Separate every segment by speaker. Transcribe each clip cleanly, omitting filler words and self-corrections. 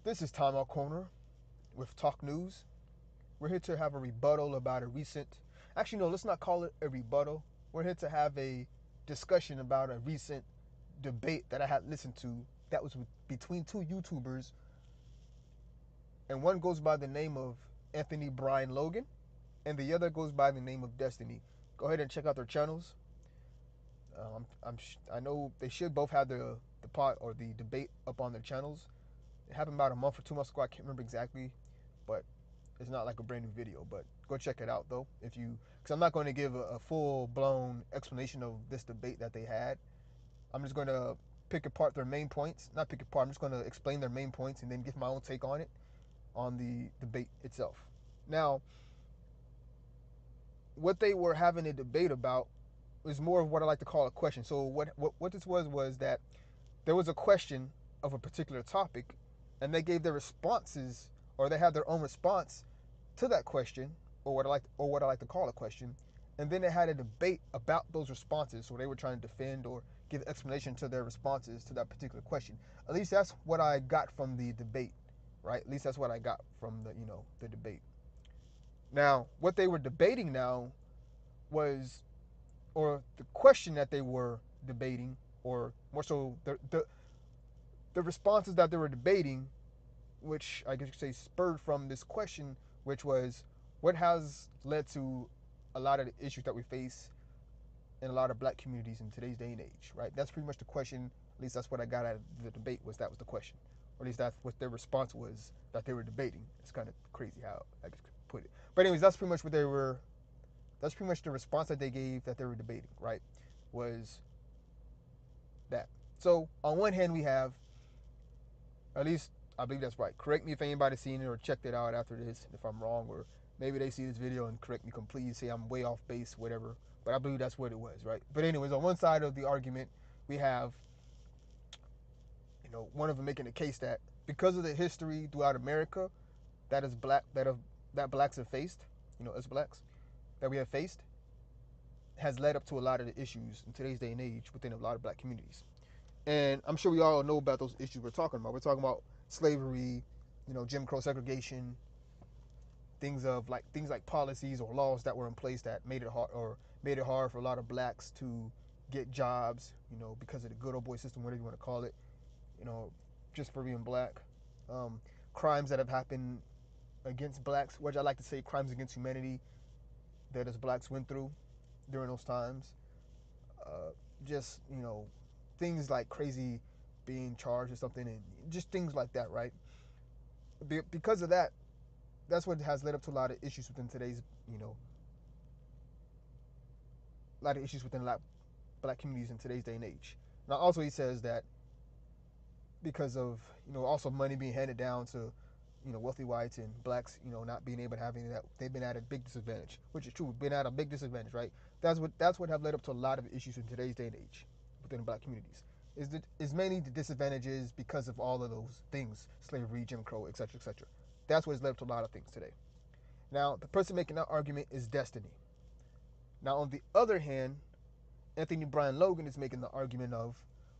Speaker 1: This is TimeOut Corner with Talk News. We're here to have a rebuttal about a recent. Actually, no, let's not call it a rebuttal. We're here to have a discussion about a recent debate that I had listened to that was between two YouTubers, and one goes by the name of Anthony Brian Logan, and the other goes by the name of Destiny. Go ahead and check out their channels. I know they should both have the pot or the debate up on their channels. It happened about a month or 2 months ago. I can't remember exactly, but it's not like a brand new video. But go check it out though, because I'm not going to give a full blown explanation of this debate that they had. I'm just going to pick apart their main points. Not pick apart. I'm just going to explain their main points and then give my own take on it, on the debate itself. Now, what they were having a debate about was more of what I like to call a question. So what this was that there was a question of a particular topic, and they gave their responses, or they had their own response to that question, or what I like to call a question, and then they had a debate about those responses. So they were trying to defend or give explanation to their responses to that particular question. At least that's what I got from the debate, right? At least that's what I got from the debate. Now, what they were debating now was, or the question that they were debating, or more so the responses that they were debating, which I guess you could say spurred from this question, which was what has led to a lot of the issues that we face in a lot of black communities in today's day and age, right? That's pretty much the question. At least that's what I got out of the debate, was that was the question. Or at least that's what their response was that they were debating. It's kind of crazy how I could put it. But anyways, that's pretty much the response that they gave that they were debating, right? Was that. So on one hand we have, at least I believe that's right. Correct me if anybody's seen it or checked it out after this, if I'm wrong, or maybe they see this video and correct me completely, say I'm way off base, whatever. But I believe that's what it was, right? But anyways, on one side of the argument, we have, one of them making the case that because of the history throughout America that is black that blacks have faced, as blacks that we have faced, has led up to a lot of the issues in today's day and age within a lot of black communities. And I'm sure we all know about those issues we're talking about. We're talking about slavery, Jim Crow segregation, things like policies or laws that were in place that made it hard for a lot of blacks to get jobs, because of the good old boy system, whatever you want to call it, you know, just for being black. Crimes that have happened against blacks, which I like to say crimes against humanity that as blacks went through during those times. Uh, just, things like crazy being charged or something, and just things like that, right? Because of that, that's what has led up to a lot of issues within today's, a lot of issues within black communities in today's day and age. Now, also he says that because of, also money being handed down to, wealthy whites, and blacks, not being able to have any of that, they've been at a big disadvantage, which is true, been at a big disadvantage, right? That's what have led up to a lot of issues in today's day and age within black communities. Is mainly the disadvantages because of all of those things, slavery, Jim Crow, etc., etc. That's what has led up to a lot of things today. Now, the person making that argument is Destiny. Now, on the other hand, Anthony Brian Logan is making the argument of,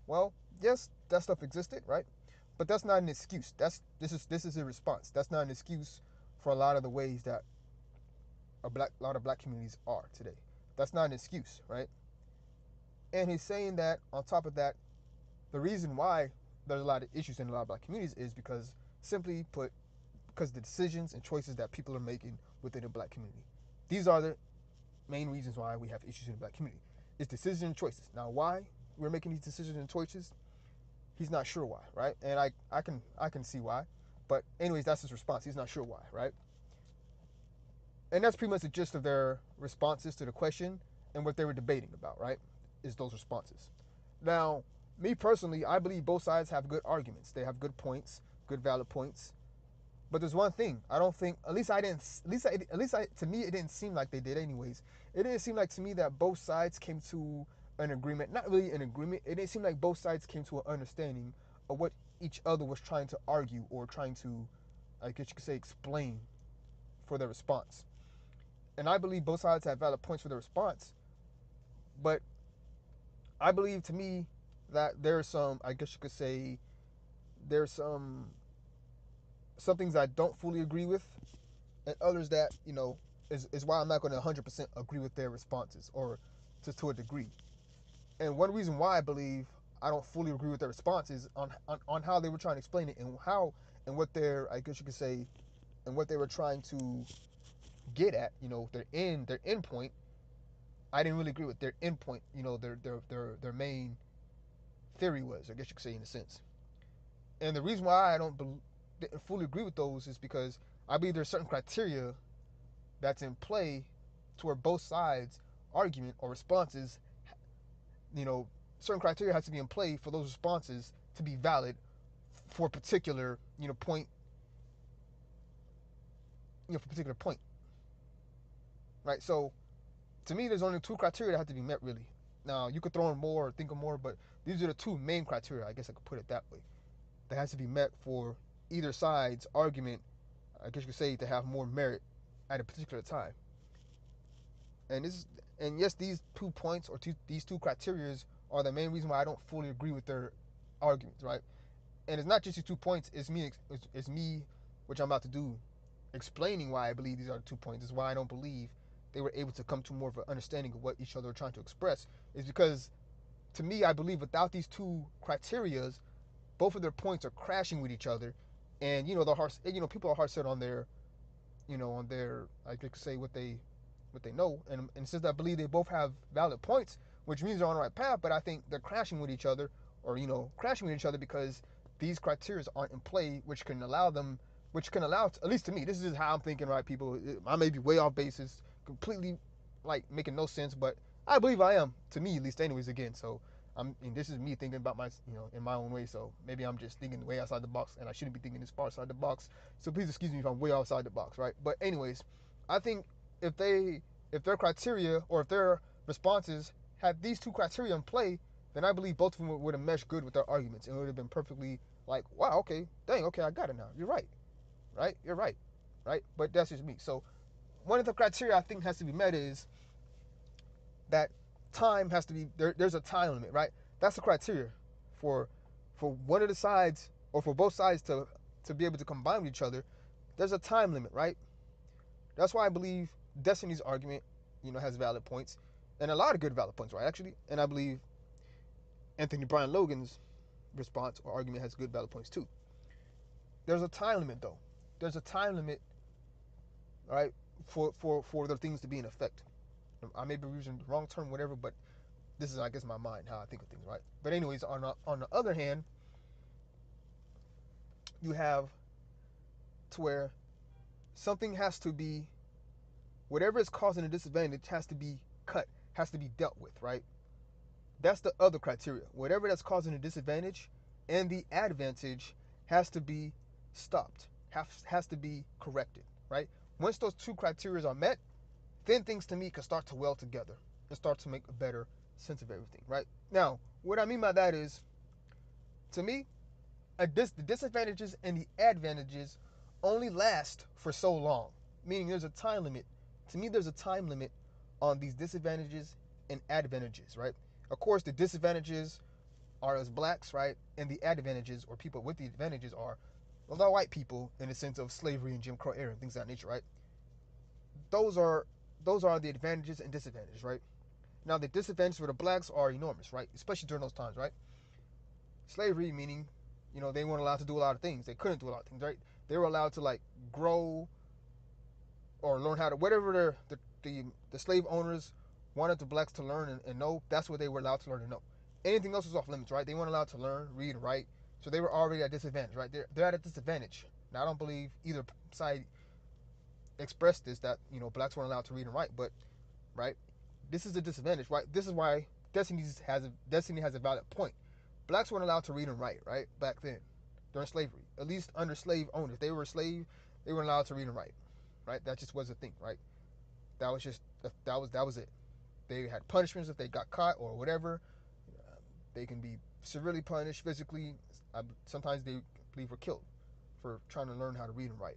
Speaker 1: well, yes, that stuff existed, right? But that's not an excuse. This is a response. That's not an excuse for a lot of the ways that a lot of black communities are today. That's not an excuse, right? And he's saying that on top of that, the reason why there's a lot of issues in a lot of black communities is because, simply put, because the decisions and choices that people are making within the black community. These are the main reasons why we have issues in the black community. It's decisions and choices. Now, why we're making these decisions and choices, he's not sure why, right? And I can see why. But anyways, that's his response. He's not sure why, right? And that's pretty much the gist of their responses to the question and what they were debating about, right? Is those responses. Now, me personally, I believe both sides have good arguments. They have good points, good valid points. But there's one thing I don't think. At least I didn't. To me, it didn't seem like they did. Anyways, it didn't seem like to me that both sides came to an agreement. Not really an agreement. It didn't seem like both sides came to an understanding of what each other was trying to argue or trying to, I guess you could say, explain for their response. And I believe both sides have valid points for their response. But I believe, to me, that there's some. I guess you could say there's some some things I don't fully agree with, and others that is why I'm not going to 100% agree with their responses, or just to a degree. And one reason why I believe I don't fully agree with their responses on how they were trying to explain it, and what their, I guess you could say, and what they were trying to get at, their end point. I didn't really agree with their end point, their main theory was, I guess you could say, in a sense. And the reason why I didn't fully agree with those is because I believe there's certain criteria that's in play to where both sides argument or responses, you know, certain criteria has to be in play for those responses to be valid for a particular, point, for a particular point, right? So to me, there's only two criteria that have to be met, really. Now, you could throw in more or think of more, but these are the two main criteria, I guess I could put it that way, that has to be met for either side's argument, I guess you could say, to have more merit at a particular time. And yes, these 2 points, or these two criterias, are the main reason why I don't fully agree with their arguments, right? And it's not just these 2 points. It's me, which I'm about to do, explaining why I believe these are the 2 points. Is why I don't believe they were able to come to more of an understanding of what each other are trying to express. Is because, to me, I believe without these two criterias, both of their points are crashing with each other, and people are hard set on their, I could say, what they know, and since I believe they both have valid points, which means they're on the right path, but I think they're crashing with each other, or crashing with each other because these criteria aren't in play, which can allow, at least to me, this is how I'm thinking, right, people? I may be way off basis, completely like making no sense, but I believe I am, to me at least, anyways. Again, so and this is me thinking about in my own way. So maybe I'm just thinking way outside the box, and I shouldn't be thinking this far outside the box. So please excuse me if I'm way outside the box, right? But anyways, I think if their criteria, or if their responses had these two criteria in play, then I believe both of them would have meshed good with their arguments, and it would have been perfectly like, wow, okay, dang, okay, I got it now. You're right, right? You're right, right? But that's just me. So one of the criteria I think has to be met is that time has to be there. There's a time limit, right? That's the criteria for one of the sides, or for both sides to be able to combine with each other. There's a time limit, right? That's why I believe Destiny's argument, has valid points, and a lot of good valid points, right? Actually, and I believe Anthony Brian Logan's response or argument has good valid points too. There's a time limit, though. There's a time limit, right, for the things to be in effect. I may be using the wrong term, whatever, but this is, I guess, my mind, how I think of things, right? But anyways, on the other hand, you have to where something has to be, whatever is causing a disadvantage has to be cut, has to be dealt with, right? That's the other criteria. Whatever that's causing a disadvantage and the advantage has to be stopped, has to be corrected, right? Once those two criteria are met, then things to me can start to weld together and start to make a better sense of everything, right? Now, what I mean by that is, to me, the disadvantages and the advantages only last for so long, meaning there's a time limit. To me, there's a time limit on these disadvantages and advantages, right? Of course, the disadvantages are us blacks, right? And the advantages, or people with the advantages, are, well, the white people, in the sense of slavery and Jim Crow era and things of that nature, right? Those are the advantages and disadvantages, right? Now, the disadvantages for the blacks are enormous, right? Especially during those times, right? Slavery, meaning, they weren't allowed to do a lot of things. They couldn't do a lot of things, right? They were allowed to, like, grow or learn how to, whatever the slave owners wanted the blacks to learn and know, that's what they were allowed to learn and know. Anything else was off limits, right? They weren't allowed to learn, read, and write, so they were already at disadvantage, right? They're at a disadvantage. Now, I don't believe either side expressed this, that, blacks weren't allowed to read and write, but, right, this is a disadvantage, right? This is why Destiny has a valid point. Blacks weren't allowed to read and write, right, back then, during slavery. At least under slave owners. They were a slave, they weren't allowed to read and write, right? That just was a thing, right? That was it. They had punishments if they got caught or whatever. They can be severely punished physically. Sometimes they believe were killed for trying to learn how to read and write.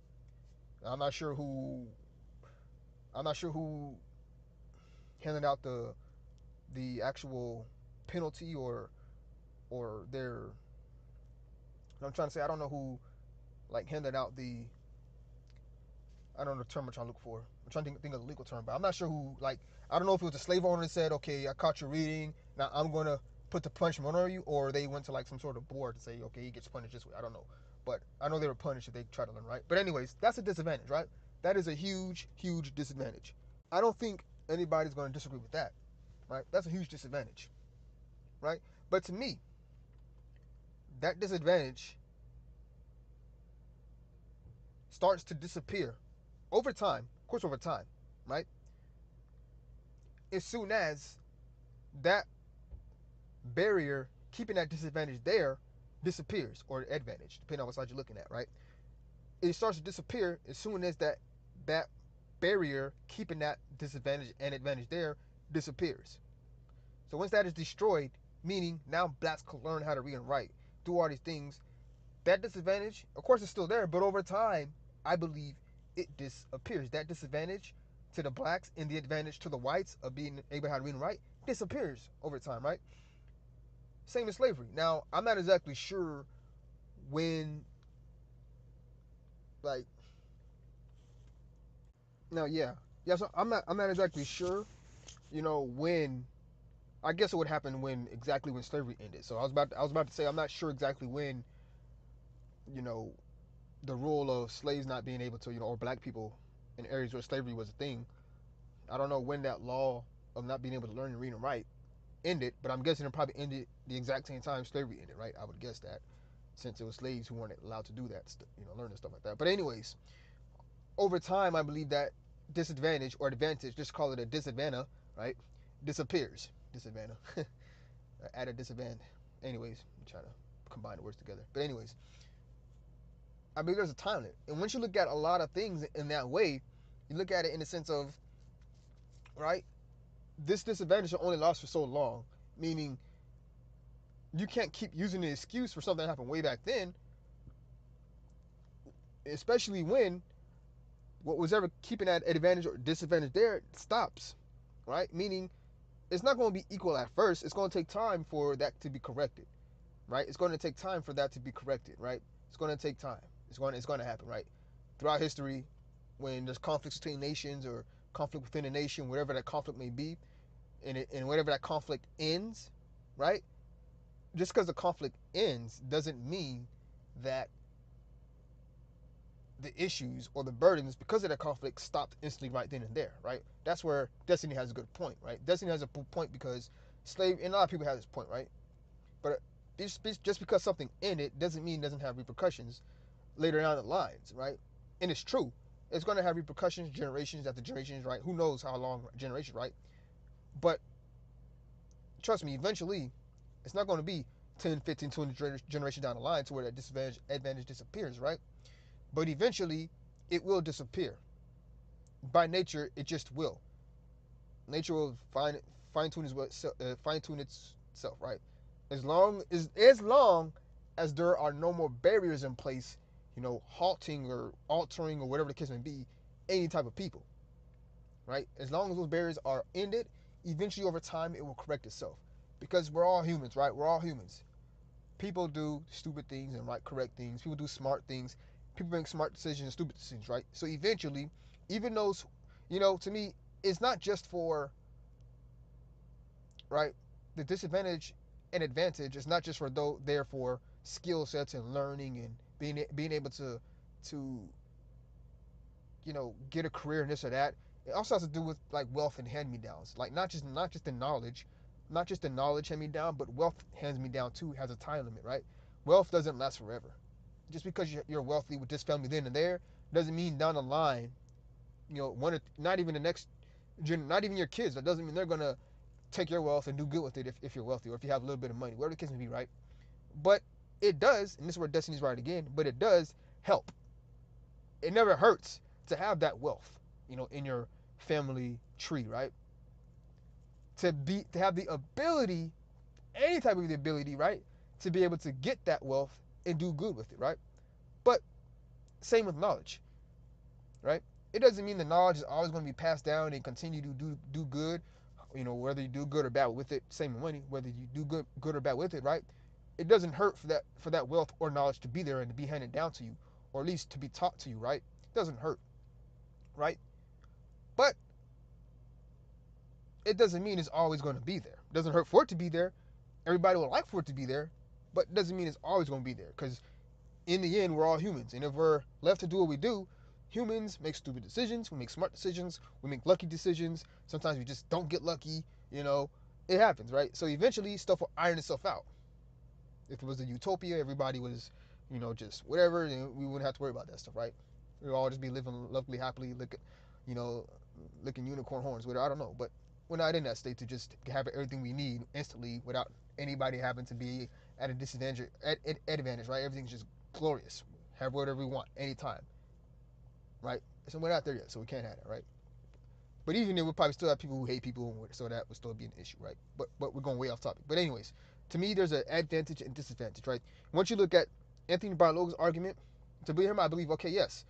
Speaker 1: I'm not sure who handed out the actual penalty, or their. I'm trying to say, I don't know who like handed out the, I don't know the term I'm trying to look for. I'm trying to think of the legal term, but I'm not sure who, like, I don't know if it was a slave owner that said, okay, I caught you reading, now I'm going to put the punishment on you, or they went to like some sort of board to say, okay, he gets punished this way. I don't know. But I know they were punished if they try to learn, right? But anyways, that's a disadvantage, right? That is a huge, huge disadvantage. I don't think anybody's going to disagree with that, right? That's a huge disadvantage, right? But to me, that disadvantage starts to disappear over time, of course, over time, right? As soon as that barrier keeping that disadvantage there disappears, or advantage, depending on what side you're looking at, right? It starts to disappear as soon as that barrier keeping that disadvantage and advantage there disappears. So once that is destroyed, meaning now blacks can learn how to read and write, do all these things, that disadvantage, of course, is still there, but over time, I believe it disappears. That disadvantage to the blacks and the advantage to the whites of being able to read and write disappears over time, right? Same as slavery. Now, I'm not exactly sure when, like, now, yeah. So I'm not exactly sure, when. I guess it would happen exactly when slavery ended. So I was about to say I'm not sure exactly when, you know, the rule of slaves not being able to, or black people in areas where slavery was a thing. I don't know when that law of not being able to learn and read and write ended, but I'm guessing it probably ended the exact same time slavery ended, right? I would guess that, since it was slaves who weren't allowed to do that, learn and stuff like that. But anyways, over time, I believe that disadvantage or advantage, just call it a disadvantage, right? Disappears. Disadvantage. Add a disadvantage. Anyways, I'm trying to combine the words together. But anyways, I mean, there's a time limit. And once you look at a lot of things in that way, you look at it in the sense of, right, this disadvantage will only last for so long, meaning you can't keep using the excuse for something that happened way back then, especially when what was ever keeping that advantage or disadvantage there stops, right? Meaning it's not going to be equal at first. It's going to take time for that to be corrected, right? It's going to take time for that to be corrected, right? It's going to take time. It's going to happen, right? Throughout history, when there's conflicts between nations or conflict within a nation, whatever that conflict may be, and whatever that conflict ends, right? Just because the conflict ends doesn't mean that the issues or the burdens because of that conflict stopped instantly right then and there, right? That's where Destiny has a good point, right? Destiny has a point because and a lot of people have this point, right? But just because something ended doesn't mean it doesn't have repercussions later down the lines, right? And it's true. It's going to have repercussions generations after generations, right? Who knows how long generations, right? But trust me, eventually, it's not going to be 10, 15, 20 generations down the line to where that advantage disappears, right? But eventually, it will disappear. By nature, it just will. Nature will fine tune itself, right? As long as there are no more barriers in place, halting or altering or whatever the case may be, any type of people, right? As long as those barriers are ended, eventually over time it will correct itself, because we're all humans, right? We're all humans. People do stupid things and correct things. People do smart things. People make smart decisions and stupid decisions, right? So eventually, even those, to me, it's not just for, right, the disadvantage and advantage is not just for there for skill sets and learning and being able to get a career and this or that. It also has to do with like wealth and hand me downs, like not just the knowledge, not just the knowledge hand me down, but wealth hands me down too has a time limit, right? Wealth doesn't last forever. Just because you're wealthy with this family then and there doesn't mean down the line, not even the next, not even your kids. That doesn't mean they're gonna take your wealth and do good with it if you're wealthy or if you have a little bit of money, whatever the case may be, right? But it does, and this is where Destiny's right again, but it does help. It never hurts to have that wealth, in your family tree, right? To have the ability, any type of the ability, right, to be able to get that wealth and do good with it, right? But same with knowledge, right? It doesn't mean the knowledge is always going to be passed down and continue to do good, whether you do good or bad with it. Same with money, whether you do good or bad with it, right? It doesn't hurt for that wealth or knowledge to be there and to be handed down to you or at least to be taught to you, right? It doesn't hurt, right? But it doesn't mean it's always going to be there. It doesn't hurt for it to be there. Everybody would like for it to be there, but it doesn't mean it's always going to be there, because in the end, we're all humans. And if we're left to do what we do, humans make stupid decisions, we make smart decisions, we make lucky decisions. Sometimes we just don't get lucky, you know. It happens, right? So eventually, stuff will iron itself out. If it was a utopia, everybody was, just whatever, and we wouldn't have to worry about that stuff, right? We'd all just be living lovely, happily, licking unicorn horns, whatever. I don't know, but we're not in that state to just have everything we need instantly without anybody having to be at a disadvantage, at advantage, right? Everything's just glorious. Have whatever we want, anytime, right? So we're not there yet, so we can't have that, right? But even then, we'll probably still have people who hate people, so that would still be an issue, right? But we're going way off topic. But anyways, to me, there's an advantage and disadvantage, right? Once you look at Anthony Brian Logan's argument, to believe him, I believe, okay, yes,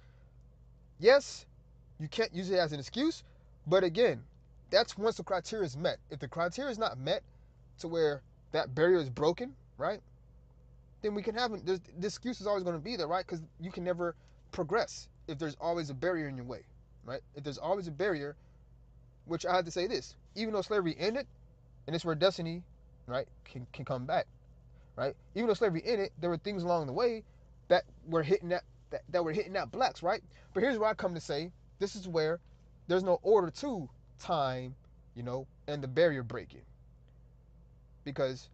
Speaker 1: you can't use it as an excuse, but again, that's once the criteria is met. If the criteria is not met to where that barrier is broken, right, then we can have the excuse is always going to be there, right? Because you can never progress if there's always a barrier in your way, right? If there's always a barrier, which I have to say this, even though slavery ended, and it's where Destiny, right, can come back, right? Even though slavery ended, there were things along the way that were hitting at blacks, right? But here's where I come to say, this is where there's no order to time, and the barrier breaking. Because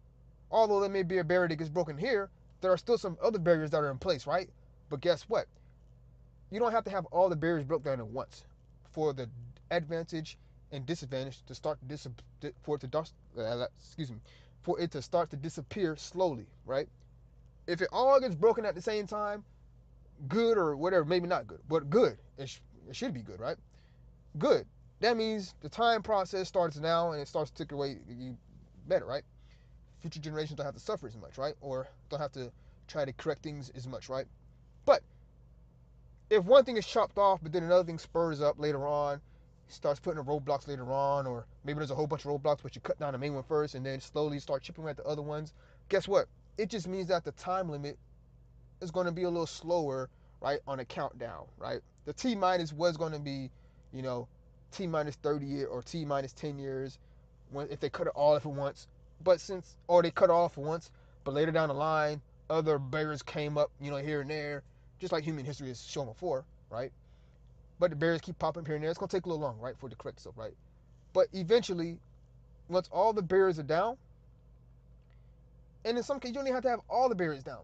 Speaker 1: although there may be a barrier that gets broken here, there are still some other barriers that are in place, right? But guess what? You don't have to have all the barriers broke down at once for the advantage and disadvantage to start for it to start to disappear slowly, right? If it all gets broken at the same time, good or whatever, maybe not good, but good. It should be good, right? Good. That means the time process starts now and it starts to tick away better, right? Future generations don't have to suffer as much, right? Or don't have to try to correct things as much, right? But if one thing is chopped off, but then another thing spurs up later on, starts putting roadblocks later on, or maybe there's a whole bunch of roadblocks, but you cut down the main one first and then slowly start chipping away at the other ones, guess what? It just means that the time limit is going to be a little slower, right, on a countdown, right? The T minus was going to be, T minus 30 or T minus 10 years if they cut it all off at once. But or they cut it off at once, but later down the line, other barriers came up, here and there, just like human history has shown before, right? But the barriers keep popping up here and there. It's going to take a little long, right, for it to correct itself, right? But eventually, once all the barriers are down, and in some cases, you don't even have to have all the barriers down,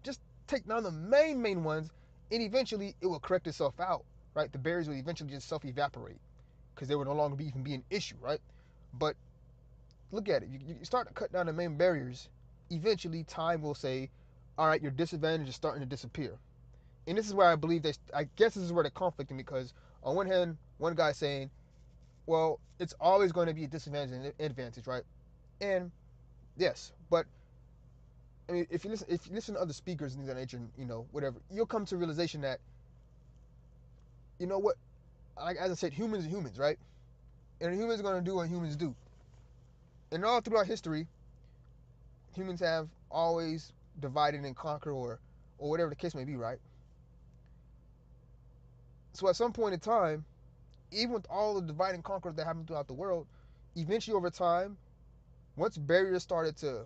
Speaker 1: just take down the main ones, and eventually it will correct itself out, right? The barriers will eventually just self-evaporate because they will no longer even be an issue, right? But look at it. You start to cut down the main barriers, eventually time will say, all right, your disadvantage is starting to disappear. And this is where I believe I guess this is where the conflict is, because on one hand, one guy saying, well, it's always going to be a disadvantage and an advantage, right? And yes, but I mean, if you listen to other speakers and things of that nature, whatever, you'll come to a realization that, what, like as I said, humans are humans, right? And humans are going to do what humans do. And all throughout history, humans have always divided and conquered, or whatever the case may be, right? So at some point in time, even with all the divide and conquer that happened throughout the world, eventually over time, once barriers started to,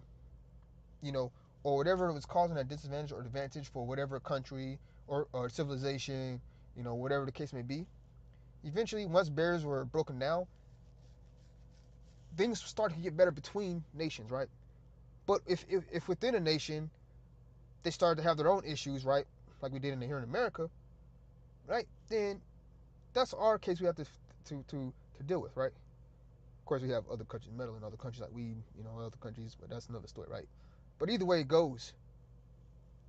Speaker 1: or whatever was causing a disadvantage or advantage for whatever country or civilization, whatever the case may be, eventually once barriers were broken down, things started to get better between nations, right? But if within a nation, they started to have their own issues, right, like we did here in America, right, then that's our case we have to deal with, right? Of course, we have other countries meddling, other countries like other countries, but that's another story, right? But either way it goes,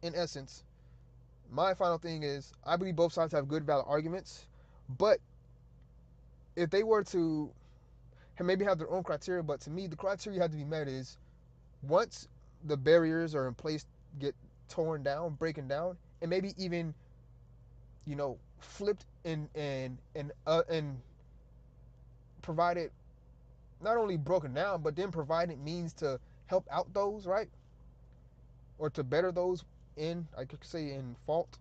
Speaker 1: in essence, my final thing is, I believe both sides have good, valid arguments, but if they were to maybe have their own criteria, but to me, the criteria have to be met is, once the barriers are in place, get torn down, breaking down, and maybe even, flipped and provided, not only broken down, but then provided means to help out those, right? Or to better those I could say, in fault,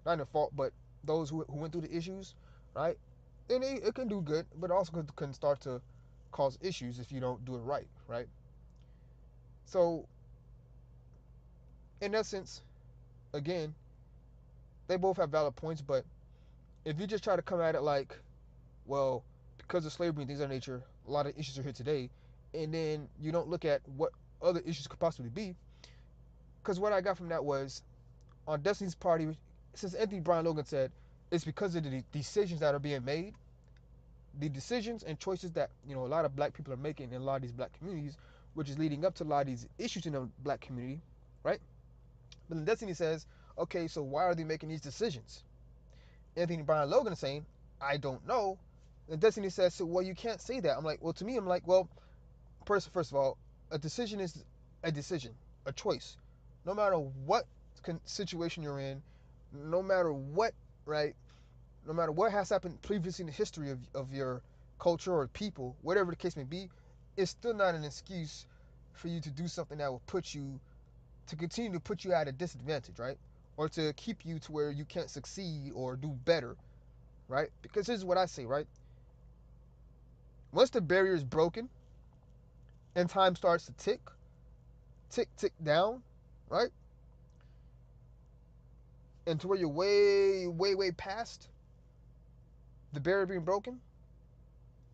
Speaker 1: not in fault, but those who went through the issues, right? Then it can do good, but also can start to cause issues if you don't do it right, right? So in essence, again, they both have valid points, but if you just try to come at it like, well, because of slavery and things of that nature, a lot of issues are here today, and then you don't look at what other issues could possibly be, because what I got from that was on Destiny's party, since Anthony Brian Logan said it's because of the decisions that are being made, the decisions and choices that a lot of black people are making in a lot of these black communities, which is leading up to a lot of these issues in the black community, right? But then Destiny says, okay, so why are they making these decisions? Anthony Brian Logan is saying, I don't know. And Destiny says, so well, you can't say that. I'm like, well, to me, I'm like, well, first of all, a decision is a decision, a choice. No matter what situation you're in, no matter what, right? No matter what has happened previously in the history of your culture or people, whatever the case may be, it's still not an excuse for you to do something that will continue to put you at a disadvantage, right? Or to keep you to where you can't succeed or do better, right? Because this is what I say, right? Once the barrier is broken and time starts to tick down, right? And to where you're way past the barrier being broken,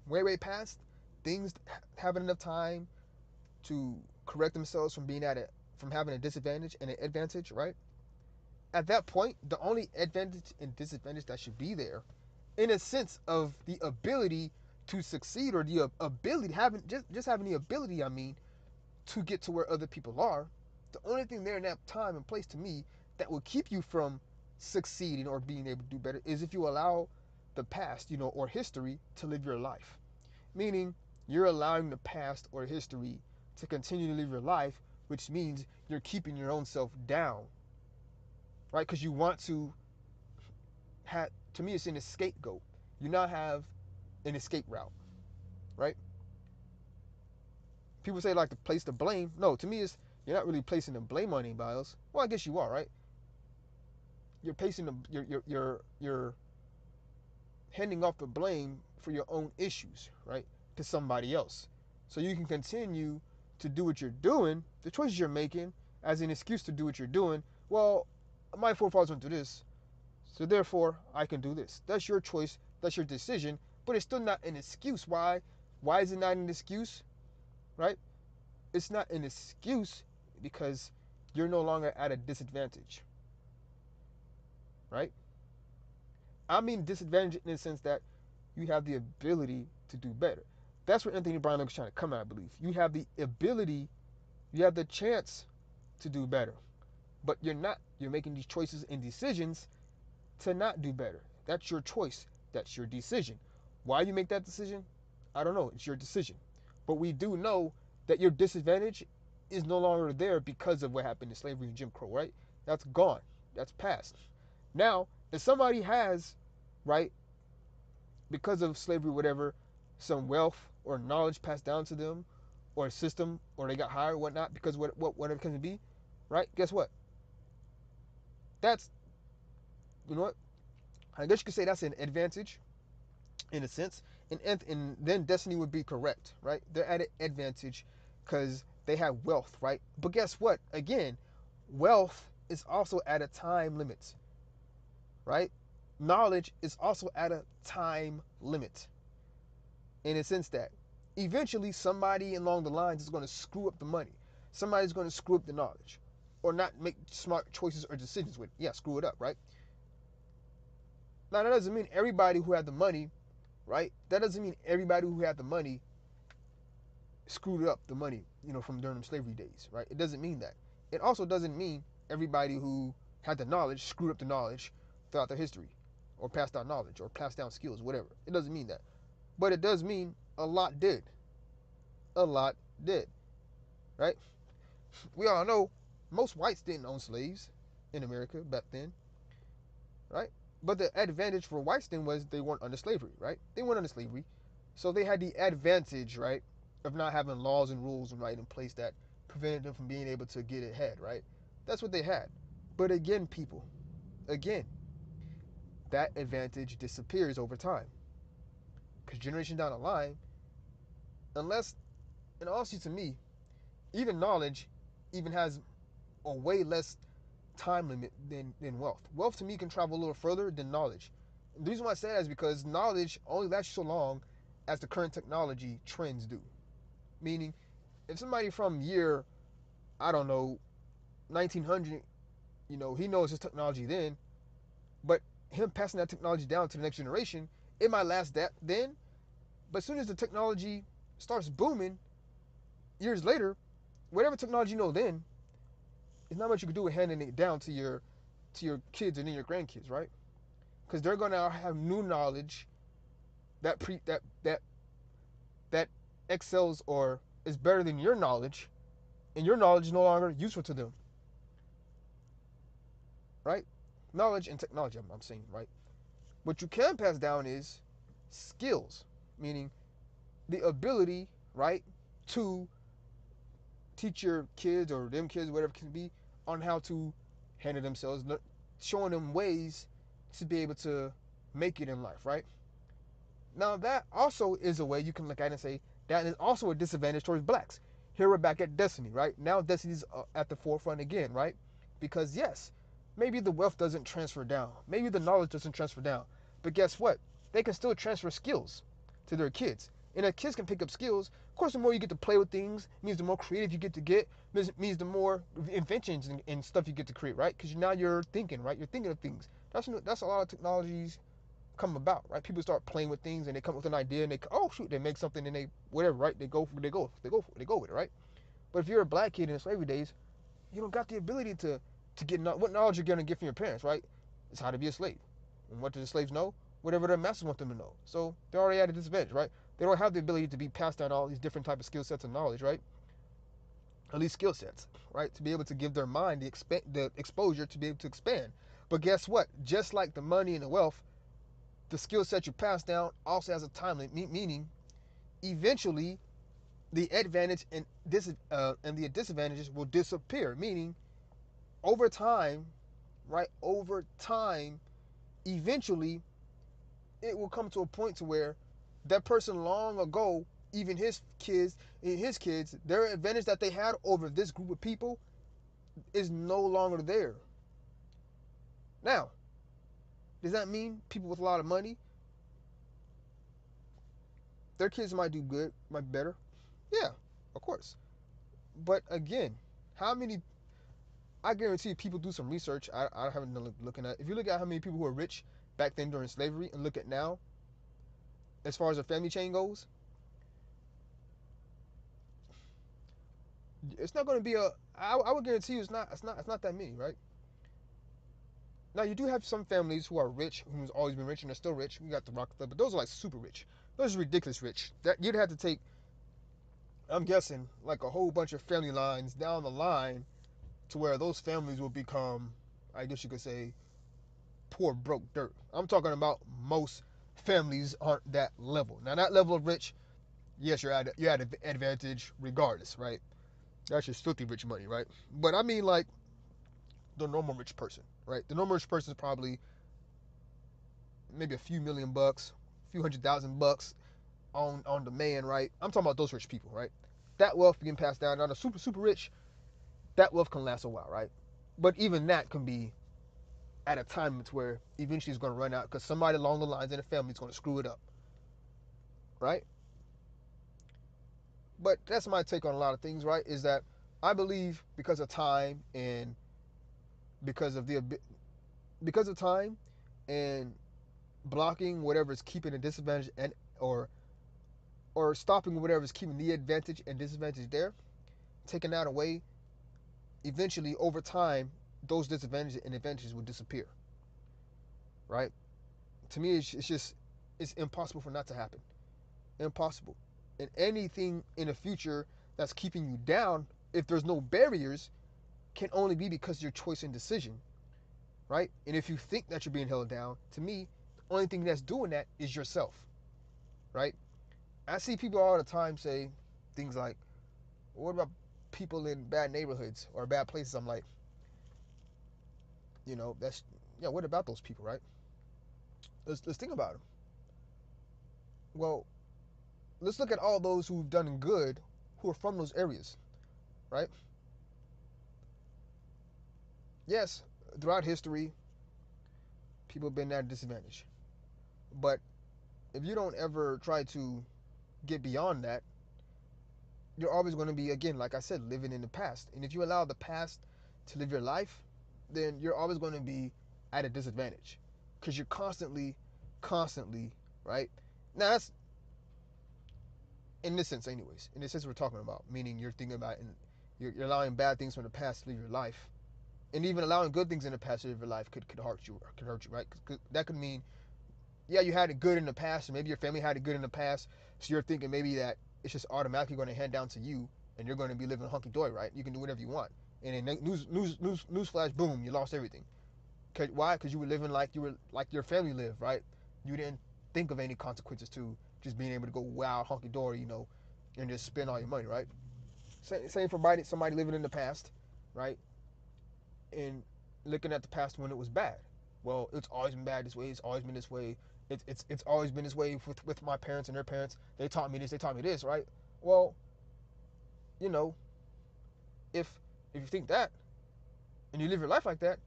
Speaker 1: way past things having enough time to correct themselves from from having a disadvantage and an advantage, right? At that point, the only advantage and disadvantage that should be there, in a sense of the ability to succeed or the ability having just having the ability, I mean, to get to where other people are, the only thing there in that time and place to me that will keep you from succeeding or being able to do better is if you allow the past, or history to live your life. Meaning you're allowing the past or history to continue to live your life, which means you're keeping your own self down, right? Because you want to have, to me, it's an scapegoat. You now have an escape route, right? People say like to place the blame. No, to me, it's you're not really placing the blame on anybody else. Well, I guess you are, right? You're placing you're handing off the blame for your own issues, right, to somebody else, so you can continue to do what you're doing, the choices you're making, as an excuse to do what you're doing. Well, my forefathers went through this, so therefore I can do this. That's your choice. That's your decision. But it's still not an excuse. Why? Why is it not an excuse? Right? It's not an excuse because you're no longer at a disadvantage. Right? I mean disadvantage in the sense that you have the ability to do better. That's what Anthony Brian Logan is trying to come at, I believe. You have the ability, you have the chance to do better. But you're not. You're making these choices and decisions to not do better. That's your choice. That's your decision. Why you make that decision? I don't know. It's your decision. But we do know that your disadvantage is no longer there because of what happened in slavery and Jim Crow, right? That's gone. That's past. Now, if somebody has, right, because of slavery, whatever, some wealth or knowledge passed down to them, or a system, or they got hired, or whatnot, because whatever it can be, right? Guess what? That's, you know what? I guess you could say that's an advantage in a sense, and then Destiny would be correct, right? They're at an advantage because they have wealth, right? But guess what? Again, wealth is also at a time limit, right? Knowledge is also at a time limit, in a sense that eventually somebody along the lines is going to screw up the money. Somebody's going to screw up the knowledge, or not make smart choices or decisions with it. Yeah, screw it up, right? Now that doesn't mean everybody who had the money, right? That doesn't mean everybody who had the money screwed up the money, from during the slavery days, right? It doesn't mean that. It also doesn't mean everybody who had the knowledge screwed up the knowledge throughout their history, or passed down knowledge, or passed down skills, whatever. It doesn't mean that. But it does mean a lot did. A lot did, right? We all know most whites didn't own slaves in America back then, right? But the advantage for whites then was they weren't under slavery, right? They weren't under slavery. So they had the advantage, right, of not having laws and rules and right in place that prevented them from being able to get ahead, right? That's what they had. But again, people, again, that advantage disappears over time. Because generation down the line, unless, and also to me, even knowledge even has a way less time limit than wealth. Wealth to me can travel a little further than knowledge. The reason why I say that is because knowledge only lasts so long as the current technology trends do. Meaning, if somebody from year, I don't know, 1900, he knows his technology then, but him passing that technology down to the next generation, it might last that then, but as soon as the technology starts booming, years later, whatever technology you know then, there's not much you can do with handing it down to your kids and then your grandkids, right? Because they're gonna have new knowledge that pre that excels or is better than your knowledge, and your knowledge is no longer useful to them, right? Knowledge and technology, I'm saying, right? What you can pass down is skills, meaning the ability, right, to teach your kids or them kids, whatever it can be, on how to handle themselves, showing them ways to be able to make it in life, right? Now, that also is a way you can look at it and say that is also a disadvantage towards blacks. Here we're back at Destiny, right? Now Destiny's at the forefront again, right? Because yes, maybe the wealth doesn't transfer down. Maybe the knowledge doesn't transfer down. But guess what? They can still transfer skills to their kids. And if kids can pick up skills, of course, the more you get to play with things, means the more creative you get to get, means the more inventions and stuff you get to create, right? Because now you're thinking, right? You're thinking of things. That's a lot of technologies come about, right? People start playing with things and they come up with an idea and they make something and they whatever, right? They go with it, right? But if you're a black kid in slavery days, you don't got the ability to get what knowledge you're gonna get from your parents, right? It's how to be a slave. And what do the slaves know? Whatever their masters want them to know. So they're already at a disadvantage, right? They don't have the ability to be passed down all these different type of skill sets and knowledge, right? At least skill sets, right? To be able to give their mind the exposure to be able to expand. But guess what? Just like the money and the wealth, the skill set you pass down also has a time limit, meaning eventually the advantage and the disadvantages will disappear. Meaning over time, right? Over time, eventually it will come to a point to where that person long ago, even his kids, their advantage that they had over this group of people is no longer there. Now, does that mean people with a lot of money, their kids might do good, might be better? Yeah, of course. But again, how many? I guarantee you, people do some research. I haven't been looking at. If you look at how many people who were rich back then during slavery, and look at now, as far as a family chain goes, it's not going to be a. I would guarantee you, it's not that many, right? Now you do have some families who are rich, who's always been rich and they're still rich. We got the Rockefeller, but those are like super rich. Those are ridiculous rich. That you'd have to take. I'm guessing like a whole bunch of family lines down the line to where those families will become, I guess you could say, poor, broke dirt. I'm talking about most families aren't that level. Now that level of rich, yes, you're at an advantage regardless, right? That's just filthy rich money, right? But I mean like the normal rich person, right? The normal rich person is probably maybe a few $1,000,000, a few $100,000 on the man, right? I'm talking about those rich people, right? That wealth being passed down. Now the super rich, that wealth can last a while, right? But even that can be at a time where eventually it's going to run out because somebody along the lines in the family is going to screw it up, right? But that's my take on a lot of things, right? Is that I believe because of time and because of the because of time and blocking whatever is keeping a disadvantage and or stopping whatever is keeping the advantage and disadvantage there, taking that away, eventually over time those disadvantages and advantages will disappear, right? To me, it's just it's impossible for that to happen. Impossible. And anything in the future that's keeping you down, if there's no barriers, can only be because of your choice and decision, right? And if you think that you're being held down, to me, the only thing that's doing that is yourself, right? I see people all the time say things like, what about people in bad neighborhoods or bad places? I'm like, that's, what about those people, right? Let's think about it. Well, let's look at all those who've done good who are from those areas, right? Yes, throughout history, people have been at a disadvantage. But if you don't ever try to get beyond that, you're always going to be, again, like I said, living in the past. And if you allow the past to live your life, then you're always going to be at a disadvantage because you're constantly, right? Now, that's in this sense, anyways. In the sense we're talking about, meaning you're thinking about and you're allowing bad things from the past to live your life. And even allowing good things in the past to live your life could hurt you, right? Cause that could mean, yeah, you had it good in the past, or maybe your family had it good in the past, so you're thinking maybe that it's just automatically going to hand down to you, and you're going to be living hunky dory, right? You can do whatever you want, and then news flash, boom, you lost everything. Why? Because you were living like your family lived, right? You didn't think of any consequences to just being able to go wild hunky dory, and just spend all your money, right? Same for somebody living in the past, right? And looking at the past when it was bad. Well, it's always been bad this way. It's always been this way. It's always been this way with my parents and their parents. They taught me this. They taught me this, right? Well, you know, if you think that and you live your life like that,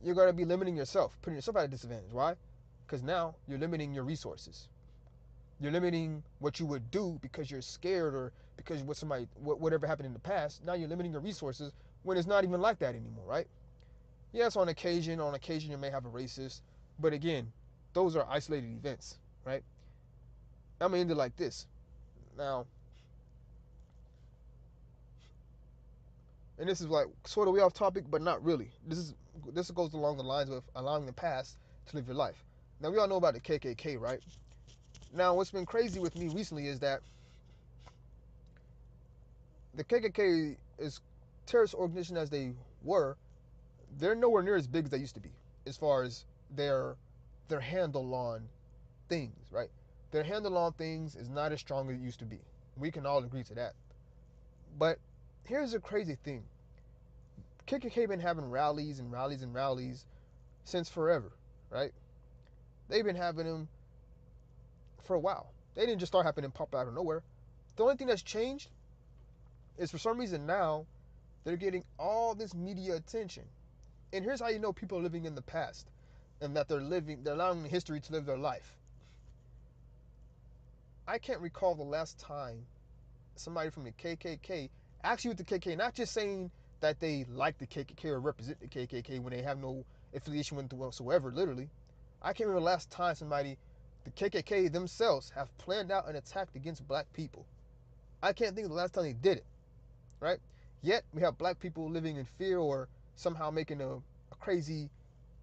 Speaker 1: you're gonna be limiting yourself, putting yourself at a disadvantage. Why? Because now you're limiting your resources. You're limiting what you would do because you're scared or because whatever happened in the past. Now you're limiting your resources when it's not even like that anymore, right? Yes, on occasion you may have a racist, but again, those are isolated events, right? I'm gonna end it like this. Now, and this is like sort of way off topic, but not really. This goes along the lines of allowing the past to live your life. Now we all know about the KKK, right? Now what's been crazy with me recently is that the KKK is terrorist organization as they were, they're nowhere near as big as they used to be, as far as their handle on things, right? Their handle on things is not as strong as it used to be. We can all agree to that. But here's the crazy thing. KKK been having rallies and rallies and rallies since forever, right? They've been having them for a while. They didn't just start happening pop out of nowhere. The only thing that's changed is for some reason now they're getting all this media attention. And here's how you know people are living in the past and that they're allowing history to live their life. I can't recall the last time somebody from the KKK, actually with the KKK, not just saying that they like the KKK or represent the KKK when they have no affiliation with it whatsoever, literally. I can't remember the last time the KKK themselves, have planned out an attack against black people. I can't think of the last time they did it, right? Yet we have black people living in fear or somehow making a crazy,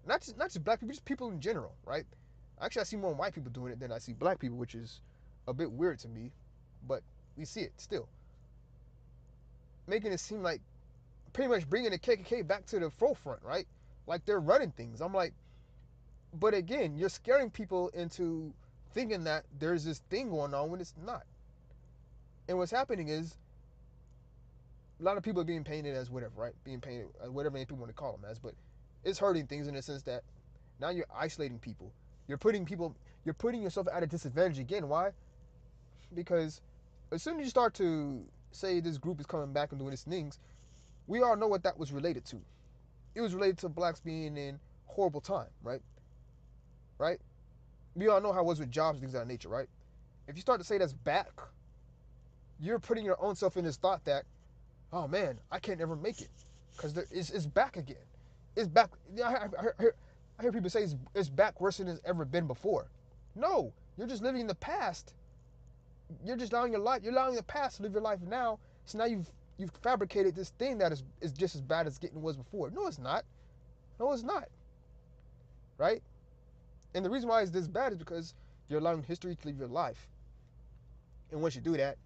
Speaker 1: not just black people, just people in general, right? Actually, I see more white people doing it than I see black people, which is a bit weird to me, but we see it still. Making it seem like pretty much bringing the KKK back to the forefront, right? Like they're running things. I'm like, but again, you're scaring people into thinking that there's this thing going on when it's not. And what's happening is a lot of people are being painted as whatever, right? Being painted as whatever people want to call them as, but it's hurting things in the sense that now you're isolating people. You're putting yourself at a disadvantage again. Why? Because as soon as you start to say this group is coming back and doing these things, we all know what that was related to. It was related to blacks being in horrible time, right? Right? We all know how it was with jobs and things of that nature, right? If you start to say that's back, you're putting your own self in this thought that, oh man, I can't ever make it because it's back again. It's back. I hear people say it's back worse than it's ever been before. No, you're just living in the past. You're just allowing your life. You're allowing the past to live your life now. So now you've fabricated this thing that is just as bad as it was before. No, it's not. No, it's not. Right? And the reason why it's this bad is because you're allowing history to live your life. And once you do that,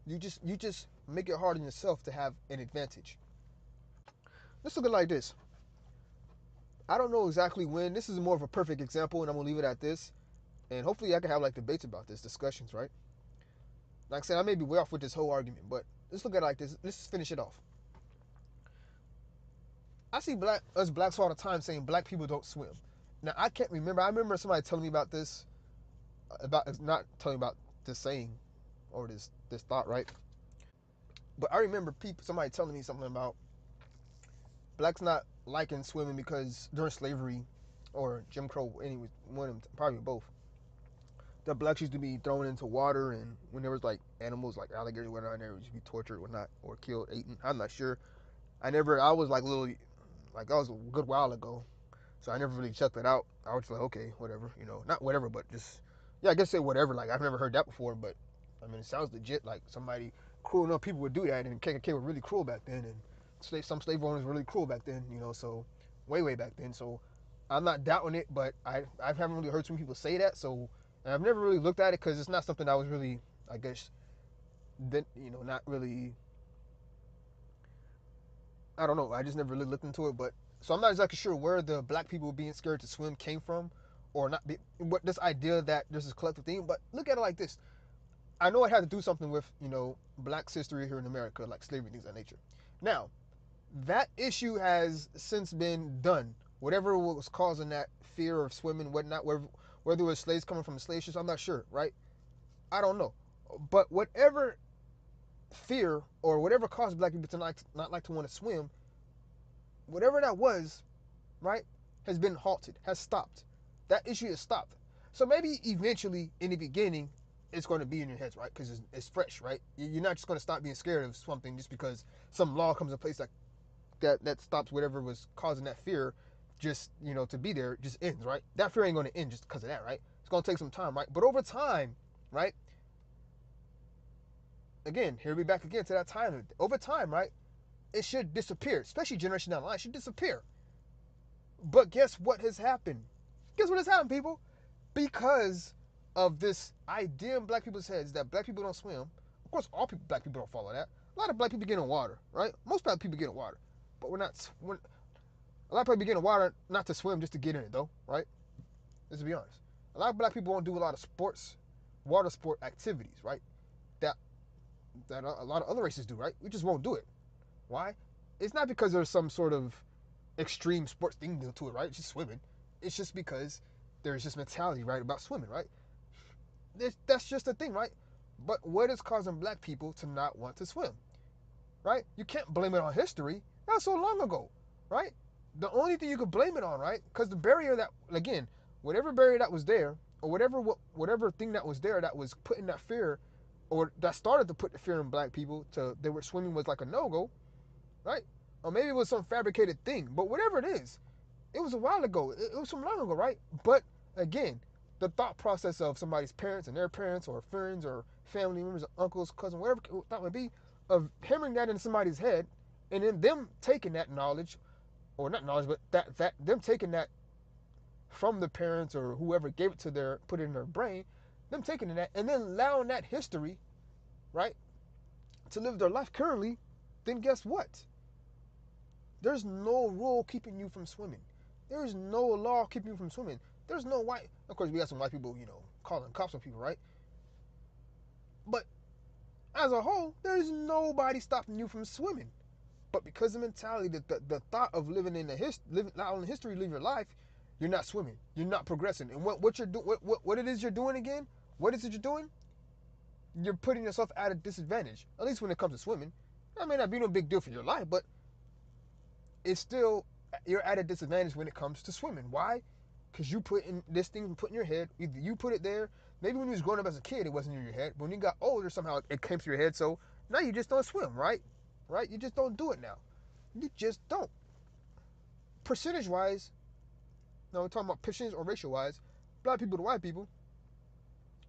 Speaker 1: you just make it hard on yourself to have an advantage. Let's look at it like this. I don't know exactly when. This is more of a perfect example, and I'm gonna leave it at this. And hopefully, I can have like debates about this, discussions, right? Like I said, I may be way off with this whole argument, but let's look at it like this. Let's finish it off. I see us blacks all the time saying black people don't swim. Now I can't remember. I remember somebody telling me about this, about not telling me about this saying or this thought, right? But I remember somebody telling me something about blacks not liking swimming because during slavery or Jim Crow, anyway, one of them, probably both, the blacks used to be thrown into water, and when there was like animals like alligators, whatnot, they would just be tortured, whatnot, or killed, eaten. I'm not sure. I was like little, like that was a good while ago, so I never really checked that out. I was like, okay, whatever, not whatever, but just, yeah, I guess say whatever. Like I've never heard that before, but I mean, it sounds legit. Like somebody cruel enough people would do that, and KKK were really cruel back then, and some slave owners were really cruel back then, so way back then. So I'm not doubting it, but I haven't really heard too many people say that. So and I've never really looked at it because it's not something I was really, I guess, then not really. I don't know. I just never really looked into it, but so I'm not exactly sure where the black people being scared to swim came from, or not. What this idea that there's this collective thing, but look at it like this. I know it had to do something with black history here in America, like slavery, things of that nature. Now, that issue has since been done. Whatever was causing that fear of swimming, whatnot, whether it was slaves coming from the slave ships, I'm not sure, right? I don't know. But whatever fear or whatever caused black people to not like to want to swim, whatever that was, right, has been halted, has stopped. That issue has stopped. So maybe eventually, in the beginning, it's going to be in your heads, right? Because it's fresh, right? You're not just going to stop being scared of something just because some law comes in place that stops whatever was causing that fear, just to be there, just ends, right? That fear ain't going to end just because of that, right? It's going to take some time, right? But over time, right? Again, here we back again to that time. Over time, right? It should disappear, especially generation down the line. It should disappear. But guess what has happened? Guess what has happened, people? Because of this idea in black people's heads that black people don't swim. Of course, black people don't follow that. A lot of black people get in water, right? Most black people get in water, but a lot of people get in water not to swim, just to get in it, though, right? Let's be honest. A lot of black people won't do a lot of water sport activities, right? That a lot of other races do, right? We just won't do it. Why? It's not because there's some sort of extreme sports thing to it, right? It's just swimming. It's just because there's this mentality, right, about swimming, right? That's just a thing, right? But what is causing black people to not want to swim, right? You can't blame it on history. That's so long ago, right? The only thing you could blame it on, right? Because the barrier that, again, whatever barrier that was there, or whatever thing that was there that was putting that fear, or that started to put the fear in black people they were swimming was like a no-go, right? Or maybe it was some fabricated thing, but whatever it is, it was a while ago. It was from long ago, right? But again, the thought process of somebody's parents and their parents or friends or family members, or uncles, cousins, whatever that would be, of hammering that into somebody's head, and then them taking that knowledge, or not knowledge, but that them taking that from the parents or whoever gave it to put it in their brain, them taking that and then allowing that history, right, to live their life currently, then guess what? There's no rule keeping you from swimming. There is no law keeping you from swimming. There's no white. Of course, we got some white people, calling cops on people, right? But as a whole, there's nobody stopping you from swimming. But because of the mentality, the thought of living in not only history, live your life, you're not swimming. You're not progressing. And what you're doing, what it is you're doing again? What is it you're doing? You're putting yourself at a disadvantage. At least when it comes to swimming. That may not be no big deal for your life, but it's still, you're at a disadvantage when it comes to swimming. Why? Because you put in this thing, put in your head. Either you put it there. Maybe when you was growing up as a kid, it wasn't in your head. But when you got older, somehow it came to your head. So now you just don't swim, right? Right? You just don't do it now. You just don't. Percentage-wise, now we're talking about percentage or ratio-wise, black people to white people,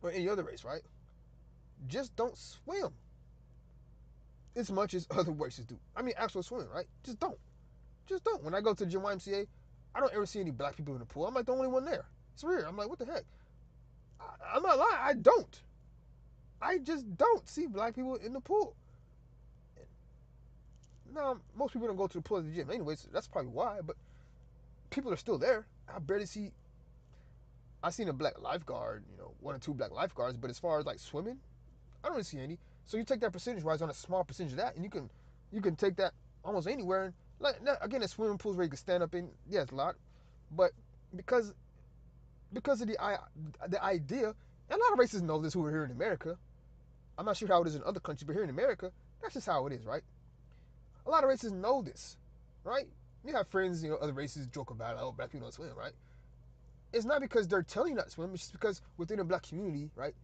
Speaker 1: or any other race, right? Just don't swim as much as other races do. I mean, actual swimming, right? Just don't. Just don't. When I go to the YMCA, I don't ever see any black people in the pool. I'm like the only one there. It's weird. I'm like, what the heck? I'm not lying. I don't. I just don't see black people in the pool. Now, most people don't go to the pool at the gym anyways. So that's probably why. But people are still there. I barely see. I seen a black lifeguard, one or two black lifeguards. But as far as like swimming, I don't really see any. So you take that percentage-wise on a small percentage of that, and you can take that almost anywhere. And Like again, there's swimming pools where you can stand up in. Yes, a lot, but because because of the idea, and a lot of racists know this who are here in America. I'm not sure how it is in other countries, but here in America, that's just how it is, right? A lot of racists know this, right? You have friends, other races joke about, oh, black people don't swim, right? It's not because they're telling you not to swim. It's just because within the black community, right,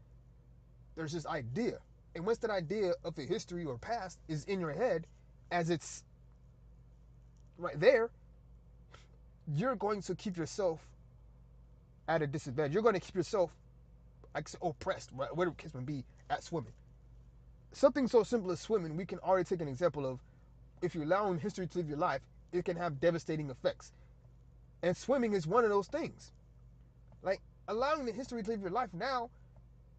Speaker 1: there's this idea. And once that idea of the history or past is in your head, as it's right there, you're going to keep yourself at a disadvantage. You're going to keep yourself, like, oppressed, right? Whatever the case may be, at swimming. Something so simple as swimming, we can already take an example of if you're allowing history to live your life, it can have devastating effects. And swimming is one of those things. Like, allowing the history to live your life now,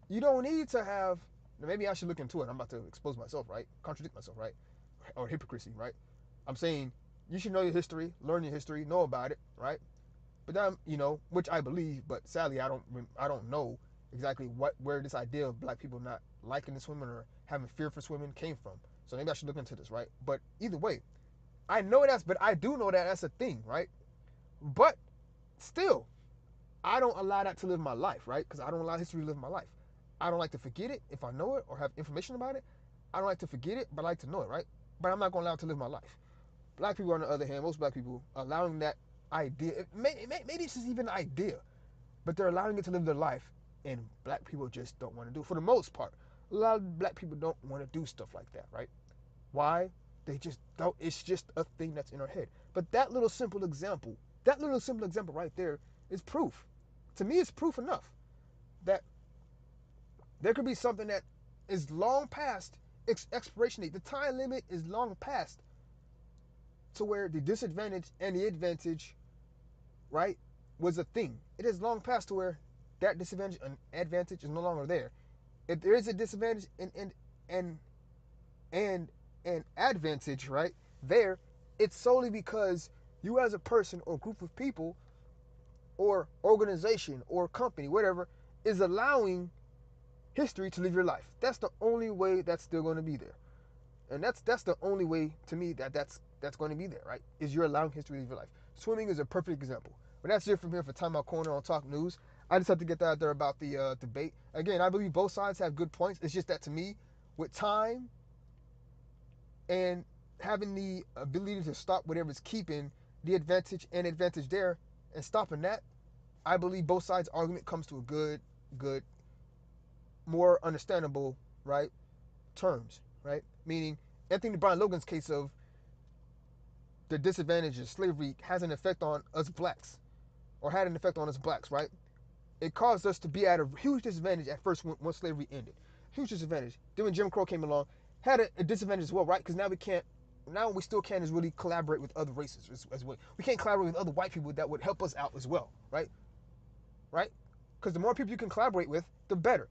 Speaker 1: you don't need to have. Maybe I should look into it. I'm about to expose myself, right? Contradict myself, right? Or hypocrisy, right? I'm saying you should know your history, learn your history, know about it, right? But then, which I believe, but sadly I don't know exactly where this idea of black people not liking the swimming or having fear for swimming came from. So maybe I should look into this, right? But either way, but I do know that that's a thing, right? But still, I don't allow that to live my life, right? Because I don't allow history to live my life. I don't like to forget it if I know it or have information about it. I don't like to forget it, but I like to know it, right? But I'm not going to allow it to live my life. Black people, on the other hand, most black people, allowing that idea, maybe it's just even an idea, but they're allowing it to live their life, and black people just don't want to do it. For the most part, a lot of black people don't want to do stuff like that, right? Why? They just don't. It's just a thing that's in our head. But that little simple example right there is proof. To me, it's proof enough that there could be something that is long past its expiration date. The time limit is long past to where the disadvantage and the advantage, right, was a thing. It is long past to where that disadvantage and advantage is no longer there. If there is a disadvantage and an advantage, right, there, it's solely because you as a person or group of people or organization or company, whatever, is allowing history to live your life. That's the only way that's still going to be there. And that's the only way to me that's going to be there, right? Is you're allowing history to live your life. Swimming is a perfect example. But that's it from here for TimeOut Corner on ToC News. I just have to get that out there about the debate. Again, I believe both sides have good points. It's just that to me, with time and having the ability to stop whatever's keeping the advantage there and stopping that, I believe both sides' argument comes to a good, more understandable, right, terms, right? Meaning, Anthony Brian Logan's case of the disadvantage of slavery has an effect on us blacks, or had an effect on us blacks, right? It caused us to be at a huge disadvantage at first when slavery ended. Huge disadvantage. Then when Jim Crow came along, had a disadvantage as well, right? Because now we still can't is really collaborate with other races as well. We can't collaborate with other white people that would help us out as well, right? Right? Because the more people you can collaborate with, the better.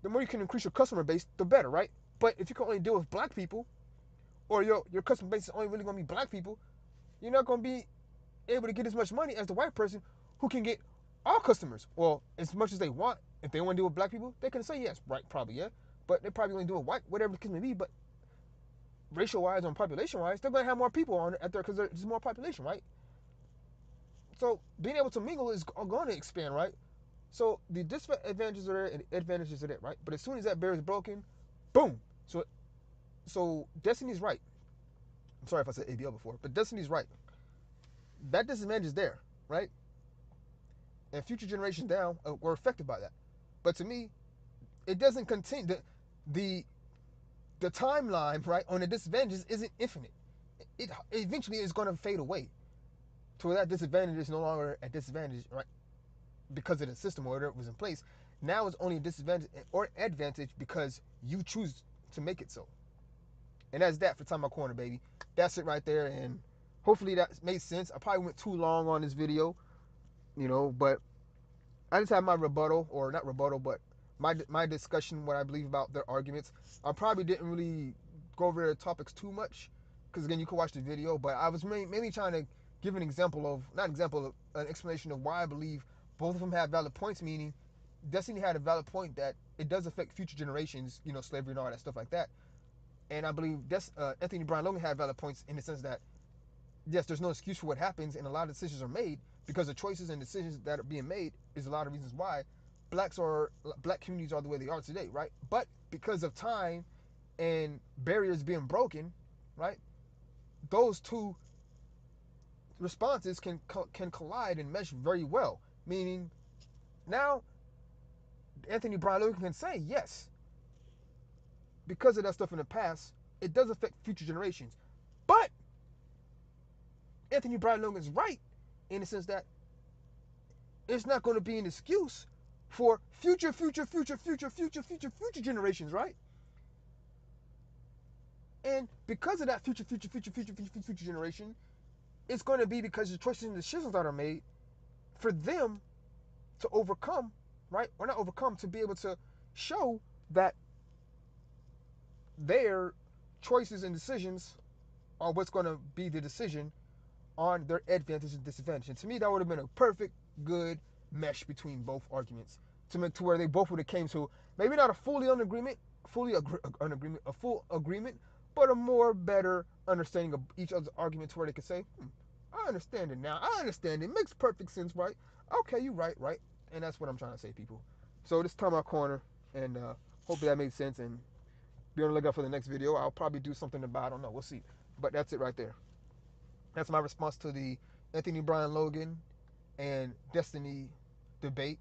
Speaker 1: The more you can increase your customer base, the better, right? But if you can only deal with black people, or your customer base is only really going to be black people, you're not going to be able to get as much money as the white person who can get all customers. Well, as much as they want. If they want to deal with black people, they can say yes, right? Probably, yeah. But they probably only do it white, whatever the case may be. But racial wise or population wise, they're going to have more people on it out there because there's more population, right? So being able to mingle is going to expand, right? So the disadvantages are there and the advantages are there, right? But as soon as that barrier is broken, boom. So Destiny's right. I'm sorry if I said ABL before, but Destiny's right. That disadvantage is there, right? And future generations down were affected by that. But to me, it doesn't continue. The timeline, right, on the disadvantages isn't infinite. It eventually is going to fade away to where that disadvantage is no longer a disadvantage, right? Because of the system or whatever was in place. Now it's only a disadvantage or advantage because you choose to make it so. And that's that for TimeOut Corner, baby. That's it right there. And hopefully that made sense. I probably went too long on this video, but I just had my rebuttal, or not rebuttal, but my discussion, what I believe about their arguments. I probably didn't really go over their topics too much, because again, you can watch the video, but I was mainly trying to give an an explanation of why I believe both of them have valid points, meaning Destiny had a valid point that it does affect future generations, slavery and all that stuff like that. And I believe Anthony Brian Logan had valid points in the sense that yes, there's no excuse for what happens, and a lot of decisions are made because the choices and decisions that are being made is a lot of reasons why black communities are the way they are today, right? But because of time and barriers being broken, right? Those two responses can collide and mesh very well. Meaning, now Anthony Brian Logan can say yes, because of that stuff in the past, it does affect future generations. But Anthony Brian Logan is right in the sense that it's not going to be an excuse for future generations, right? And because of that future generation, it's going to be because the choices and decisions that are made for them to overcome, right? Or not overcome, to be able to show that their choices and decisions are what's going to be the decision on their advantage and disadvantage. And to me, that would have been a perfect, good mesh between both arguments to make to where they both would have came to maybe not a fully an agreement, a full agreement, but a more better understanding of each other's argument to where they could say, I understand it now. I understand it. Makes perfect sense, right? Okay, you right. And that's what I'm trying to say, people. So this time our corner, and hopefully that made sense. And be on the lookout for the next video. I'll probably do something about, I don't know, we'll see. But that's it right there. That's my response to the Anthony Brian Logan and Destiny debate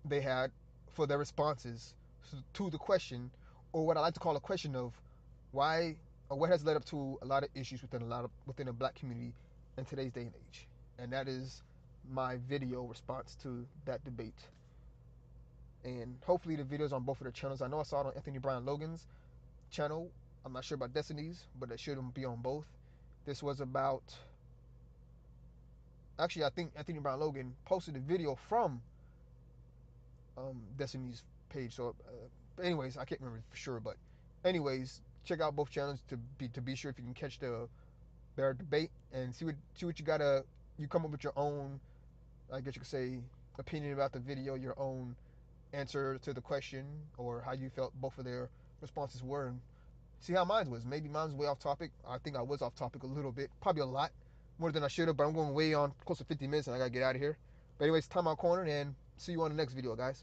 Speaker 1: they had for their responses to the question, or what I like to call a question of why or what has led up to a lot of issues within the black community in today's day and age. And that is my video response to that debate. And hopefully the videos on both of their channels. I know I saw it on Anthony Brian Logan's channel. I'm not sure about Destiny's, but it should be on both. This was about, actually, I think Anthony Brian Logan posted a video from Destiny's page. So, anyways, I can't remember for sure, but anyways, check out both channels to be sure if you can catch their debate and see what you gotta. You come up with your own, I guess you could say, opinion about the video, your own answer to the question, or how you felt both of their responses were, and see how mine was. Maybe mine was way off topic. I think I was off topic a little bit, probably a lot more than I should have, but I'm going way on close to 50 minutes and I gotta get out of here. But anyways, TimeOut Corner, and see you on the next video, guys.